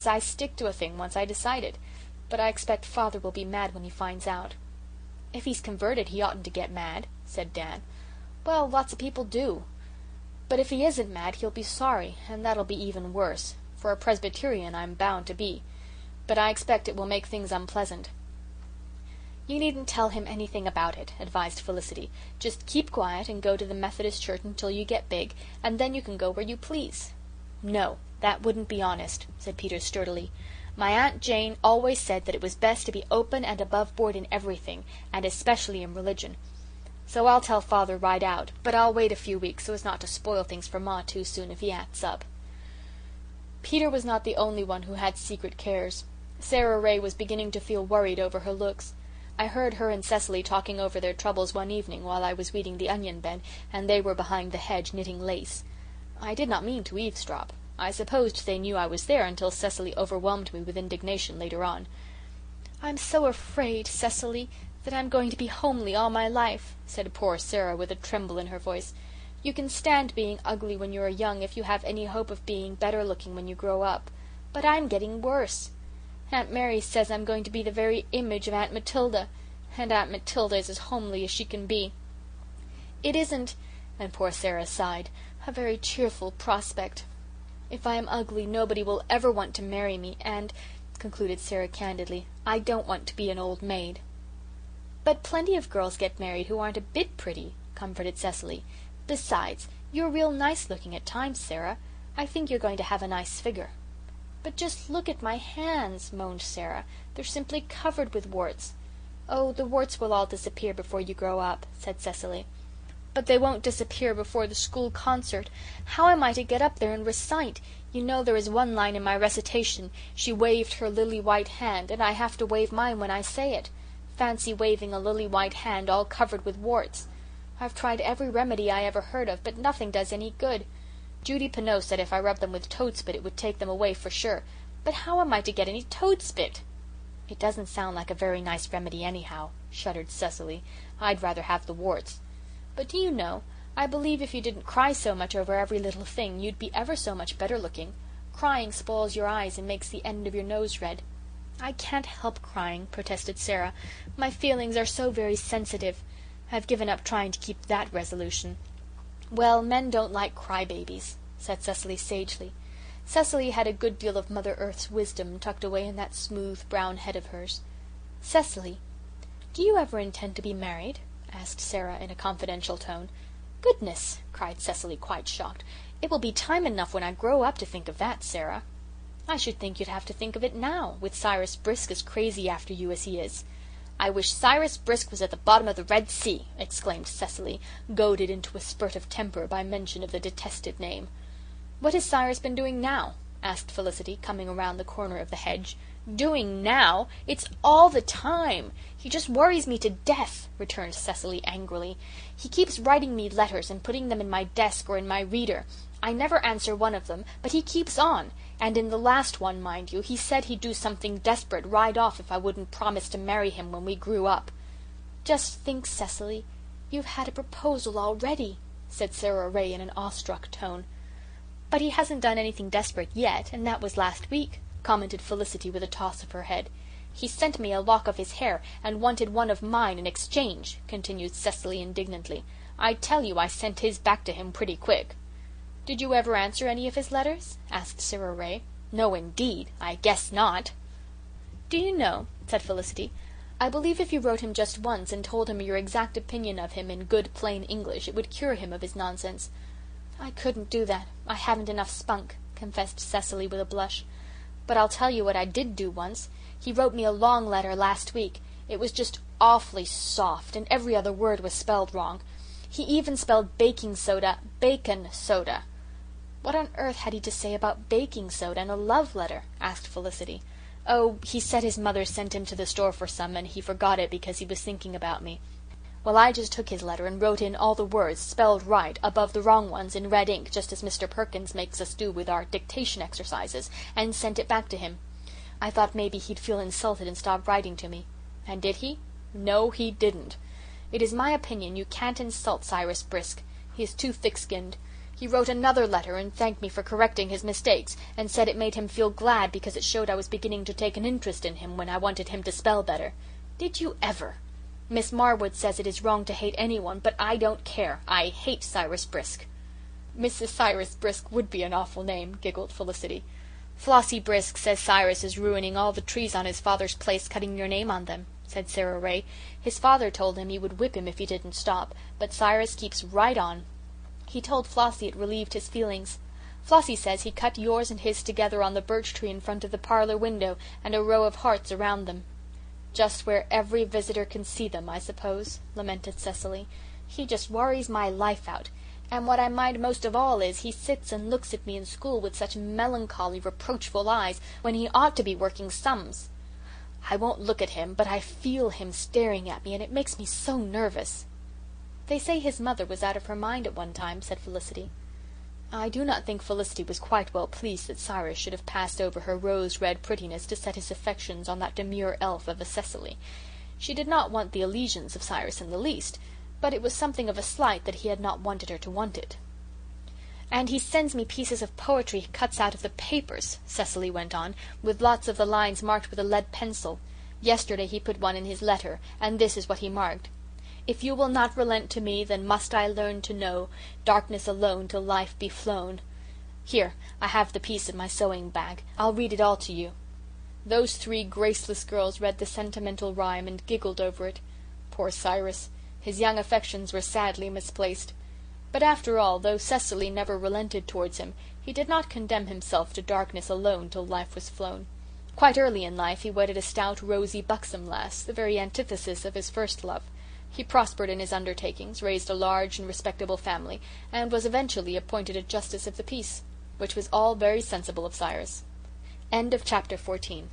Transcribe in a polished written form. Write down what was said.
I stick to a thing once I decide it. But I expect Father will be mad when he finds out." "If he's converted he oughtn't to get mad," said Dan. "Well, lots of people do. But if he isn't mad he'll be sorry, and that'll be even worse. For a Presbyterian I'm bound to be. But I expect it will make things unpleasant." "You needn't tell him anything about it," advised Felicity. "Just keep quiet and go to the Methodist church until you get big, and then you can go where you please." "No, that wouldn't be honest," said Peter sturdily. "My Aunt Jane always said that it was best to be open and above board in everything, and especially in religion. So I'll tell Father right out, but I'll wait a few weeks so as not to spoil things for Ma too soon if he acts up." Peter was not the only one who had secret cares. Sara Ray was beginning to feel worried over her looks. I heard her and Cecily talking over their troubles one evening while I was weeding the onion bed and they were behind the hedge knitting lace. I did not mean to eavesdrop. I supposed they knew I was there until Cecily overwhelmed me with indignation later on. "I'm so afraid, Cecily, that I'm going to be homely all my life," said poor Sara with a tremble in her voice. "You can stand being ugly when you're young if you have any hope of being better looking when you grow up. But I'm getting worse. Aunt Mary says I'm going to be the very image of Aunt Matilda, and Aunt Matilda is as homely as she can be. It isn't," and poor Sara sighed, "a very cheerful prospect. If I am ugly nobody will ever want to marry me and," concluded Sara candidly, "I don't want to be an old maid." "But plenty of girls get married who aren't a bit pretty," comforted Cecily. "Besides, you're real nice looking at times, Sara. I think you're going to have a nice figure." "But just look at my hands," moaned Sara. "They're simply covered with warts." "Oh, the warts will all disappear before you grow up," said Cecily. "But they won't disappear before the school concert. How am I to get up there and recite? You know there is one line in my recitation, 'She waved her lily white hand,' and I have to wave mine when I say it. Fancy waving a lily white hand all covered with warts. I've tried every remedy I ever heard of, but nothing does any good. Judy Pineau said if I rubbed them with toadspit it would take them away for sure. But how am I to get any toadspit?" "It doesn't sound like a very nice remedy anyhow," shuddered Cecily. "I'd rather have the warts. But do you know, I believe if you didn't cry so much over every little thing you'd be ever so much better looking. Crying spoils your eyes and makes the end of your nose red." "I can't help crying," protested Sara. "My feelings are so very sensitive. I've given up trying to keep that resolution." "Well, men don't like crybabies," said Cecily sagely. Cecily had a good deal of Mother Earth's wisdom tucked away in that smooth brown head of hers. "Cecily, do you ever intend to be married?" asked Sara in a confidential tone. "Goodness!" cried Cecily, quite shocked. "It will be time enough when I grow up to think of that, Sara." "I should think you'd have to think of it now, with Cyrus Brisk as crazy after you as he is." "I wish Cyrus Brisk was at the bottom of the Red Sea," exclaimed Cecily, goaded into a spurt of temper by mention of the detested name. "What has Cyrus been doing now?" asked Felicity, coming around the corner of the hedge. "Doing now? It's all the time. He just worries me to death," returned Cecily angrily. "He keeps writing me letters and putting them in my desk or in my reader. I never answer one of them, but he keeps on, and in the last one, mind you, he said he'd do something desperate right off if I wouldn't promise to marry him when we grew up." "Just think, Cecily, you've had a proposal already," said Sara Ray in an awestruck tone. "But he hasn't done anything desperate yet, and that was last week," commented Felicity with a toss of her head. "He sent me a lock of his hair and wanted one of mine in exchange," continued Cecily indignantly. "I tell you I sent his back to him pretty quick." "Did you ever answer any of his letters?" asked Sara Ray. "No, indeed. I guess not." "Do you know," said Felicity, "I believe if you wrote him just once and told him your exact opinion of him in good plain English it would cure him of his nonsense." "I couldn't do that. I haven't enough spunk," confessed Cecily with a blush. "But I'll tell you what I did do once. He wrote me a long letter last week. It was just awfully soft, and every other word was spelled wrong. He even spelled baking soda bacon soda." "What on earth had he to say about baking soda in a love letter?" asked Felicity. "Oh, he said his mother sent him to the store for some and he forgot it because he was thinking about me. Well, I just took his letter and wrote in all the words, spelled right, above the wrong ones in red ink, just as Mr. Perkins makes us do with our dictation exercises, and sent it back to him. I thought maybe he'd feel insulted and stop writing to me. And did he? No, he didn't. It is my opinion you can't insult Cyrus Brisk. He is too thick-skinned. He wrote another letter and thanked me for correcting his mistakes, and said it made him feel glad because it showed I was beginning to take an interest in him when I wanted him to spell better. Did you ever? Miss Marwood says it is wrong to hate anyone, but I don't care. I hate Cyrus Brisk." "Mrs. Cyrus Brisk would be an awful name," giggled Felicity. "Flossie Brisk says Cyrus is ruining all the trees on his father's place, cutting your name on them," said Sara Ray. "His father told him he would whip him if he didn't stop, but Cyrus keeps right on. He told Flossie it relieved his feelings. Flossie says he cut yours and his together on the birch tree in front of the parlour window, and a row of hearts around them." "Just where every visitor can see them, I suppose," lamented Cecily. "He just worries my life out. And what I mind most of all is, he sits and looks at me in school with such melancholy, reproachful eyes, when he ought to be working sums. I won't look at him, but I feel him staring at me, and it makes me so nervous." "They say his mother was out of her mind at one time," said Felicity. I do not think Felicity was quite well pleased that Cyrus should have passed over her rose-red prettiness to set his affections on that demure elf of a Cecily. She did not want the allegiance of Cyrus in the least, but it was something of a slight that he had not wanted her to want it. "And he sends me pieces of poetry he cuts out of the papers," Cecily went on, "with lots of the lines marked with a lead pencil. Yesterday he put one in his letter, and this is what he marked: 'If you will not relent to me, then must I learn to know darkness alone till life be flown.' Here, I have the piece in my sewing bag. I'll read it all to you." Those three graceless girls read the sentimental rhyme and giggled over it. Poor Cyrus! His young affections were sadly misplaced. But after all, though Cecily never relented towards him, he did not condemn himself to darkness alone till life was flown. Quite early in life he wedded a stout, rosy, buxom lass, the very antithesis of his first love. He prospered in his undertakings, raised a large and respectable family, and was eventually appointed a Justice of the Peace, which was all very sensible of Cyrus. End of chapter 14.